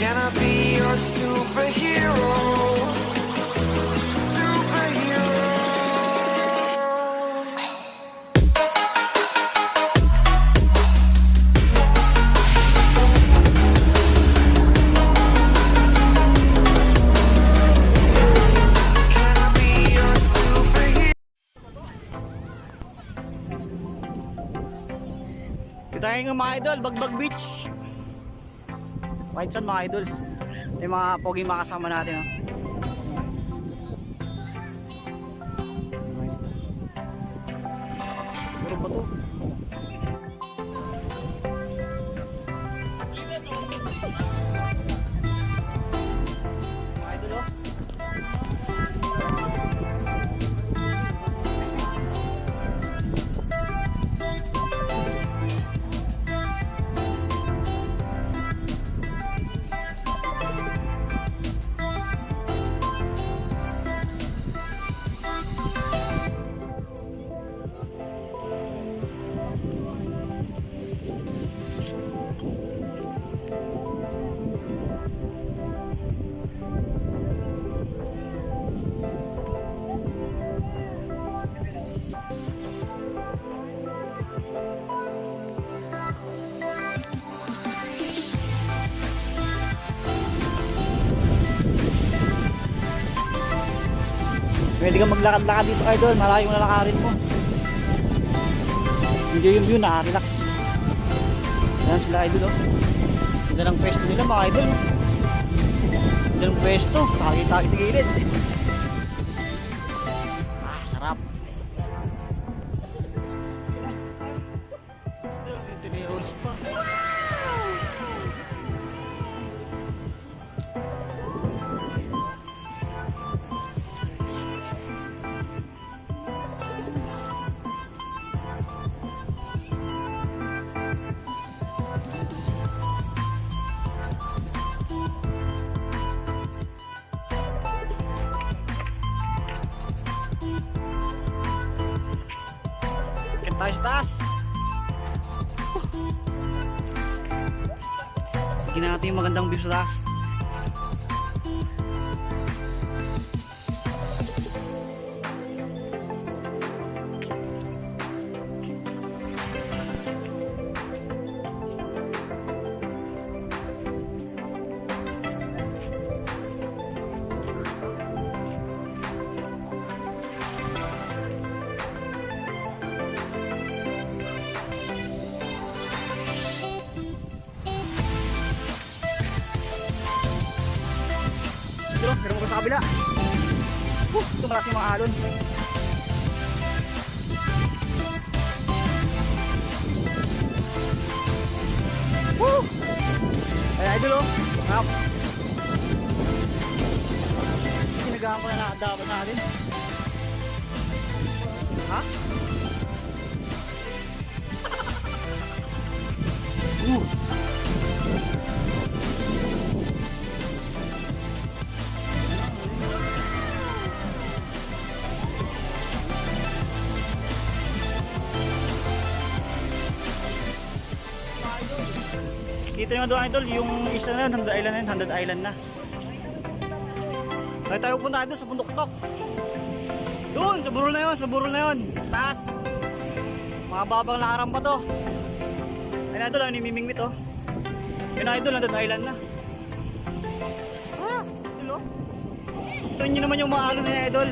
Can I be your superhero? Superhero. Can I be your superhero? Kita nga mga idol, Bagbag Beach. Kahit saan mga idol. Yung mga pogi makasama natin. Puro ba to? Mga idol oh. Pwede kang maglakad-lakad dito idol, malayo na lakarin mo. Enjoy yung view, nakaka-relax. Yan sila idol oh. Ganda ng pwesto nila mga idol. Ganda ng pwesto, tagi-tagi sa gilid. Ah, sarap. Dito may rolls pa. Tayo sa taas. Tignan natin yung magandang view sa taas. Meron ko sa kabila. Ito malakas yung mga alon. Ay idol oh. Ngap. Sinagahan ko na nakadapan natin. Ha? Dito yung doon idol, yung isla na yun, 100 island na yun, 100 island na. Tayo punta doon sa bundok-tok. Doon, sa burol na yun, sa burol na yun. Taas. Mga babang lakaran pa to. Ayun idol, ayun yung mimingwit oh. Yun idol, 100 island na. Ah, idol oh. Ito nyo naman yung mga alon na yun idol.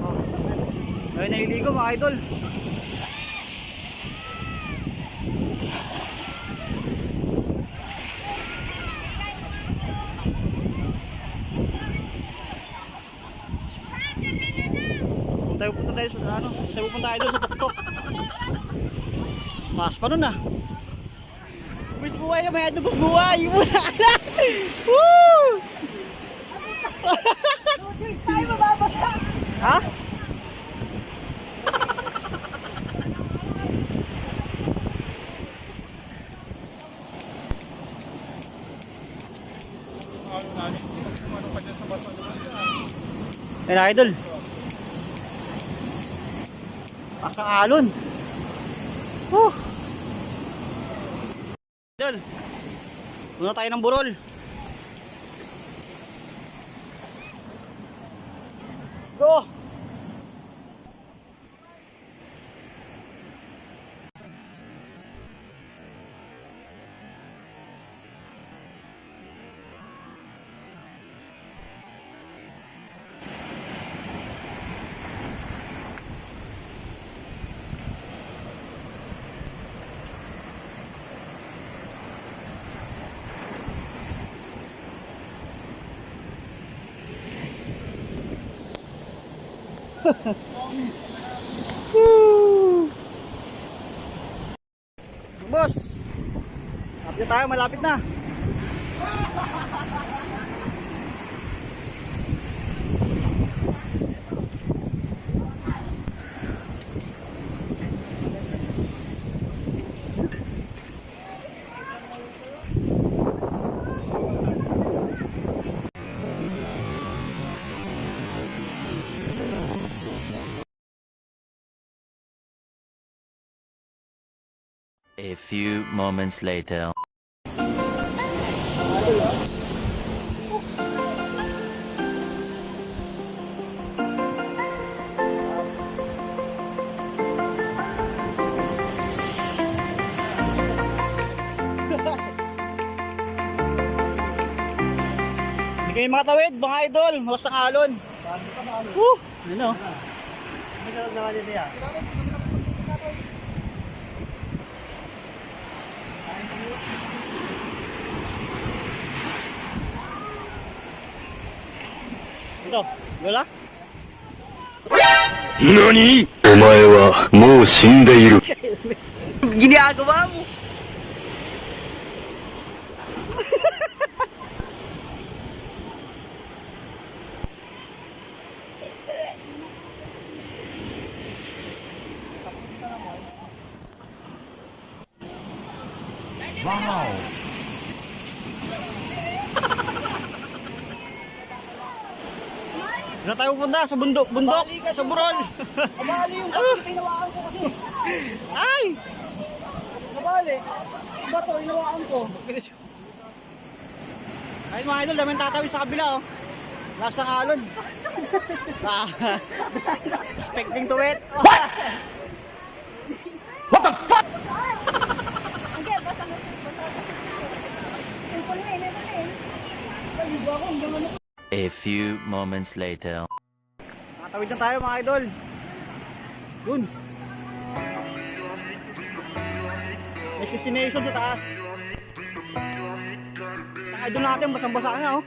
Oh. Ayun, nahiligo mga idol. Punta tayo sa ano? Pupunta tayo doon sa tuktok. Mas pa nun ah. Bus buhay, may ano bus buhay. Muna ka. Woo! Cheers tayo mababasa. Ha? Ayun idol. Pasang alon. Idol, muna tayo ng burol. Let's go. Boss, malapit tayo, malapit na. A few moments later. Hindi kayo makatawid, mga idol. Malas ng alon. Ano? Ito, lola? 何お前はもう死んでいる。 Ginagawa mo. Saan tayo pupunta? Sa bundok? Sa burol? Nabali yung bato, hinawakan ko kasi. Ay! Nabali. Yung bato, hinawakan ko. Ayun mga idol, daming tatawid sa kabila oh. Last ng alon. Expecting to wet. What the fuck? Hindi, basta mo. Ipon na eh, ipon na eh. Paligo ako, hanggang ano. A few moments later. Tatawid na tayo mga idol. Dun. Nagsisination sa taas. Sa idol natin, basang-basa nga oh.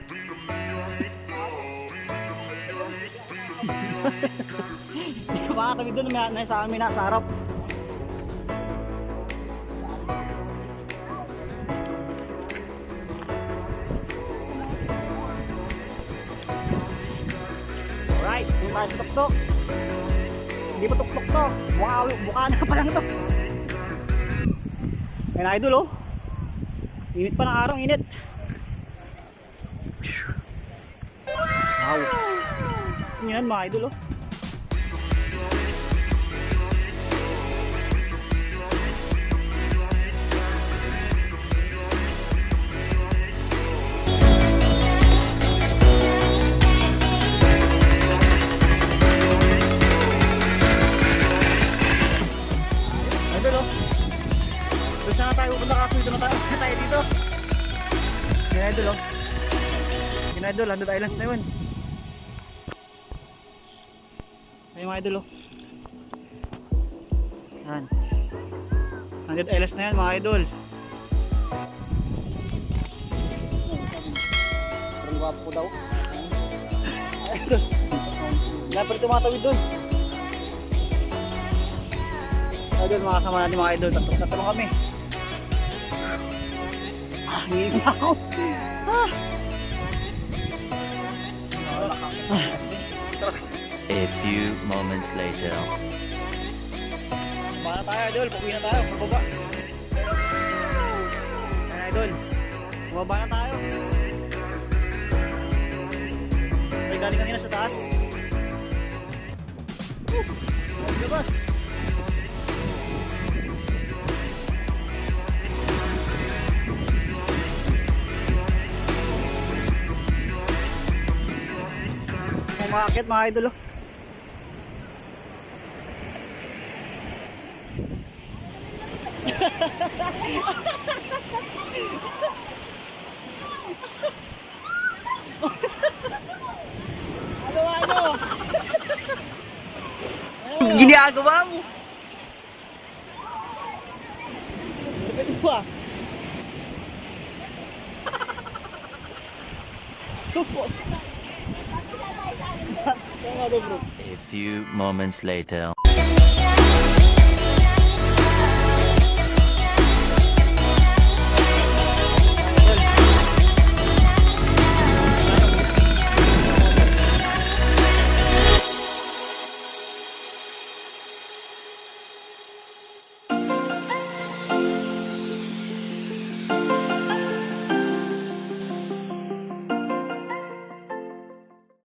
Hindi ko makatawid dun, nasa amin na sa harap. Alright, doon tayo sa tuktok. Hindi pa tuktok to. Mukha na pa lang to. Ayun idol oh. Init pa ng araw, init. Wow. Yan mga idol oh. Saan na tayo pupunta kasi dito na tayo dito. Yan idol oh. Yan idol, 100 Islands na yun. Ayun mga idol oh. Yan 100 Islands na yan mga idol. Parang wapo ko daw. Idol, wala pa rin tumatawid doon. Idol, mga kasama natin mga idol, tatlong kami. Hilig na ako. A few moments later. Baka na tayo idol, pabuwi na tayo, pababa. Ayan idol, bumaba na tayo. Ay galing kanina sa taas. Labas. Umakit mga idol oh. Ano? Ginagawa mo? Lupit mo ah. Tama to bro. A few moments later.